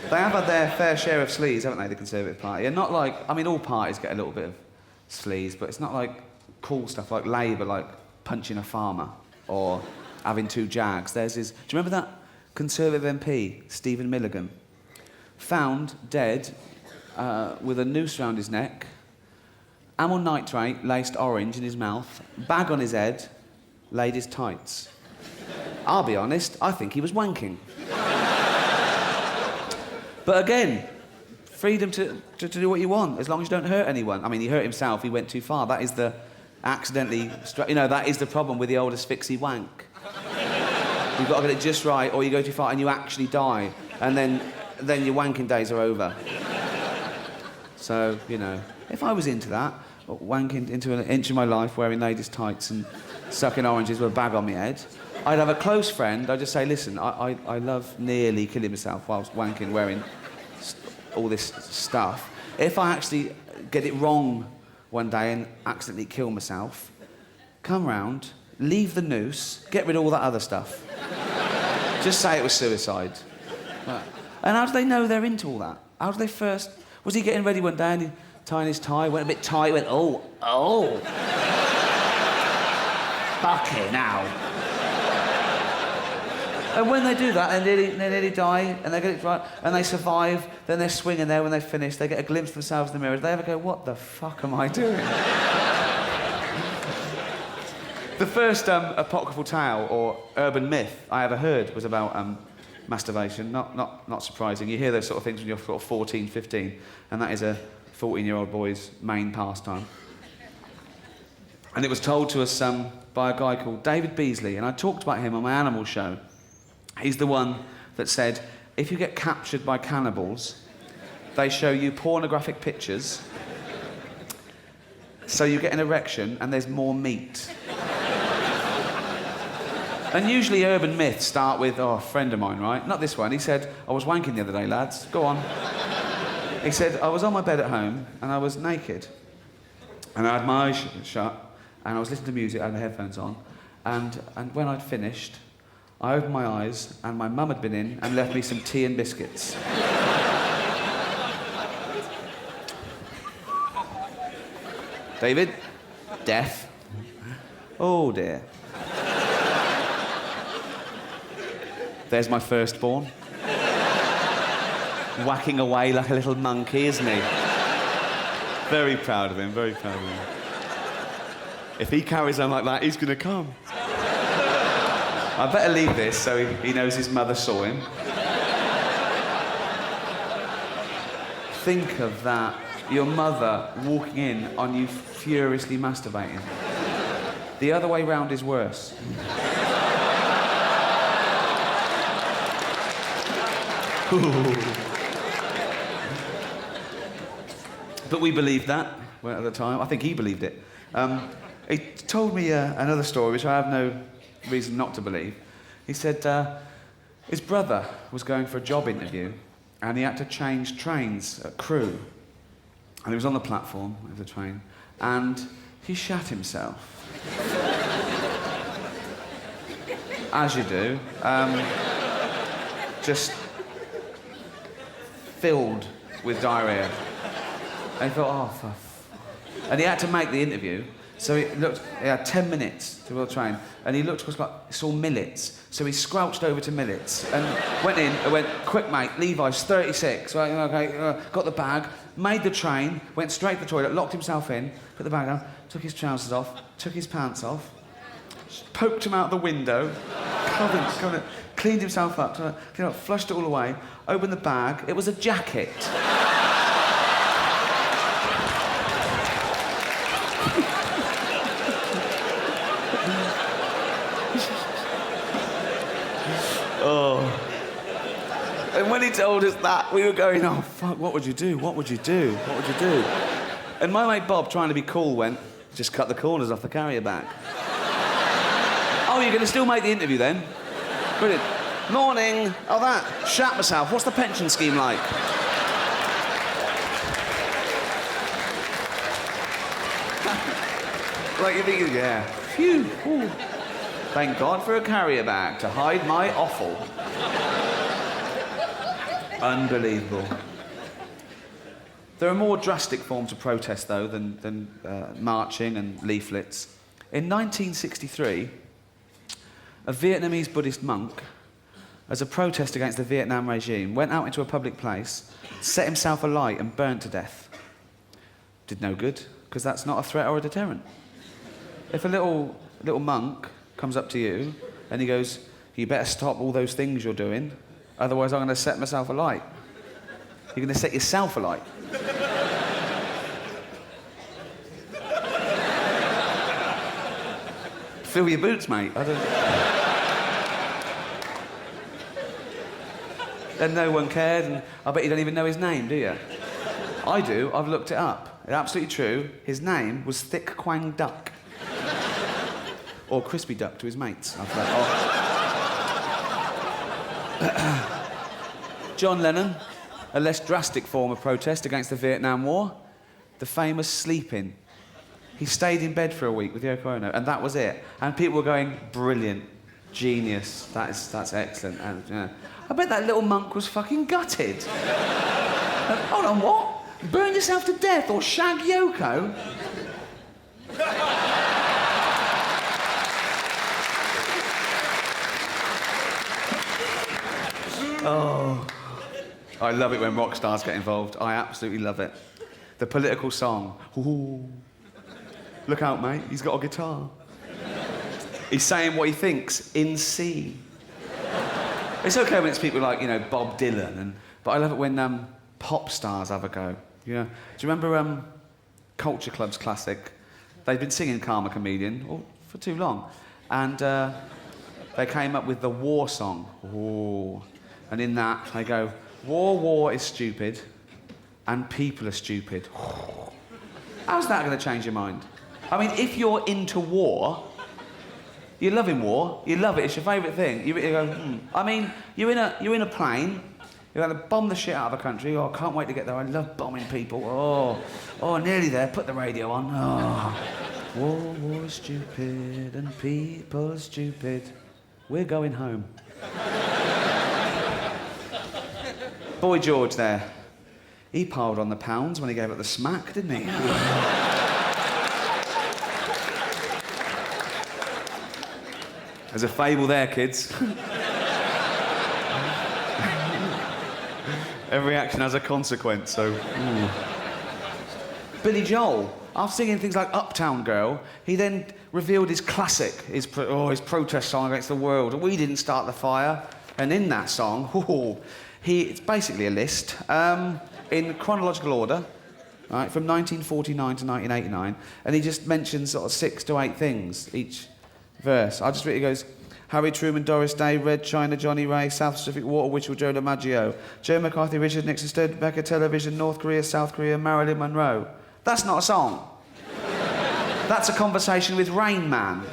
They have had their fair share of sleaze, haven't they, the Conservative Party? And not like... I mean, all parties get a little bit of sleaze, but it's not like cool stuff like Labour, like punching a farmer or having 2 Jags. Theirs is... Do you remember that Conservative MP, Stephen Milligan? Found dead with a noose round his neck, amyl nitrate laced orange in his mouth, bag on his head, laid his tights. I'll be honest, I think he was wanking. But again, freedom to do what you want, as long as you don't hurt anyone. I mean, he hurt himself, he went too far. That is the accidentally... You know, that is the problem with the old asphyxie wank. You've got to get it just right, or you go too far and you actually die. And then your wanking days are over. So, you know, if I was into that, wanking into an inch of my life, wearing ladies' tights and sucking oranges with a bag on my head, I'd have a close friend. I'd just say, listen, I love nearly killing myself whilst wanking, wearing all this stuff. If I actually get it wrong one day and accidentally kill myself, come round, leave the noose, get rid of all that other stuff. Just say it was suicide. And how do they know they're into all that? How do they first... Was he getting ready one day and he tying his tie, went a bit tight, went, oh. Fucking hell. And when they do that, they nearly die, and they get it right, and they survive, then they're swinging there when they finish, they get a glimpse of themselves in the mirror. Do they ever go, what the fuck am I doing? The first apocryphal tale or urban myth I ever heard was about masturbation. Not surprising. You hear those sort of things when you're sort of 14, 15, and that is a 14-year-old boy's main pastime. And it was told to us by a guy called David Beasley, and I talked about him on my animal show. He's the one that said, if you get captured by cannibals, they show you pornographic pictures, so you get an erection and there's more meat. And usually urban myths start with, oh, a friend of mine, right? Not this one. He said, I was wanking the other day, lads. Go on. He said, I was on my bed at home and I was naked. And I had my eyes shut and I was listening to music, I had my headphones on. And when I'd finished, I opened my eyes and my mum had been in and left me some tea and biscuits. David? Death? Oh dear. There's my firstborn. Whacking away like a little monkey, isn't he? Very proud of him, very proud of him. If he carries on like that, he's gonna come. I better leave this so he knows his mother saw him. Think of that. Your mother walking in on you furiously masturbating. The other way round is worse. But we believed that at the time. I think he believed it. He told me another story, which I have no reason not to believe. He said his brother was going for a job interview and he had to change trains at Crewe. And he was on the platform of the train and he shat himself. As you do. Just filled with diarrhea. And he thought, oh, and he had to make the interview. So he had 10 minutes to the train, and he looked across, like, saw Millets. So he squelched over to Millets and went in and went, quick, mate, Levi's 36. Right, okay, got the bag, made the train, went straight to the toilet, locked himself in, put the bag down, took his trousers off, took his pants off, poked him out the window, covered, cleaned himself up, flushed it all away, opened the bag. It was a jacket. Oh. And when he told us that, we were going, oh, fuck, what would you do? What would you do? What would you do? And my mate Bob, trying to be cool, went, just cut the corners off the carrier bag. Oh, you're going to still make the interview then? Brilliant. Morning. Oh, that. Shat myself. What's the pension scheme like? Like, you think, yeah. Phew. Ooh. Thank God for a carrier bag to hide my offal. Unbelievable. There are more drastic forms of protest, though, than marching and leaflets. In 1963, a Vietnamese Buddhist monk, as a protest against the Vietnam regime, went out into a public place, set himself alight and burnt to death. Did no good, because that's not a threat or a deterrent. If a little monk comes up to you and he goes, you better stop all those things you're doing, otherwise I'm going to set myself alight. You're going to set yourself alight. Fill your boots, mate. And no one cared, and I bet you don't even know his name, do you? I do. I've looked it up. It's absolutely true. His name was Thick Quang Duck. Or Crispy Duck to his mates. I've like, oh. John Lennon, a less drastic form of protest against the Vietnam War, the famous sleep-in. He stayed in bed for a week with Yoko Ono, and that was it. And people were going, brilliant, genius, that's excellent. And, I bet that little monk was fucking gutted. Hold on, what? Burn yourself to death or shag Yoko? Oh, I love it when rock stars get involved. I absolutely love it. The political song. Ooh. Look out, mate, he's got a guitar. He's saying what he thinks in C. It's okay when it's people like, you know, Bob Dylan, but I love it when pop stars have a go. Yeah. Do you remember Culture Club's classic? They'd been singing Karma Chameleon for too long, and they came up with the war song. Ooh. And in that, they go, war is stupid, and people are stupid. How's that going to change your mind? I mean, if you're into war, you're loving war, you love it, it's your favourite thing. You go, I mean, you're in a plane, you're going to bomb the shit out of a country. Oh, I can't wait to get there. I love bombing people. Oh, nearly there. Put the radio on. Oh, war is stupid and people are stupid. We're going home. Boy George there, he piled on the pounds when he gave it the smack, didn't he? There's a fable there, kids. Every action has a consequence, so... Ooh. Billy Joel, after singing things like Uptown Girl, he then revealed his classic, his protest song against the world. We didn't start the fire. And in that song, it's basically a list, in chronological order, right, from 1949 to 1989, and he just mentions sort of 6 to 8 things each verse. I just read, it goes, Harry Truman, Doris Day, Red China, Johnny Ray, South Pacific Water, Witchell, Joe DiMaggio, Joe McCarthy, Richard Nixon, Studebaker, Television, North Korea, South Korea, Marilyn Monroe. That's not a song. That's a conversation with Rain Man.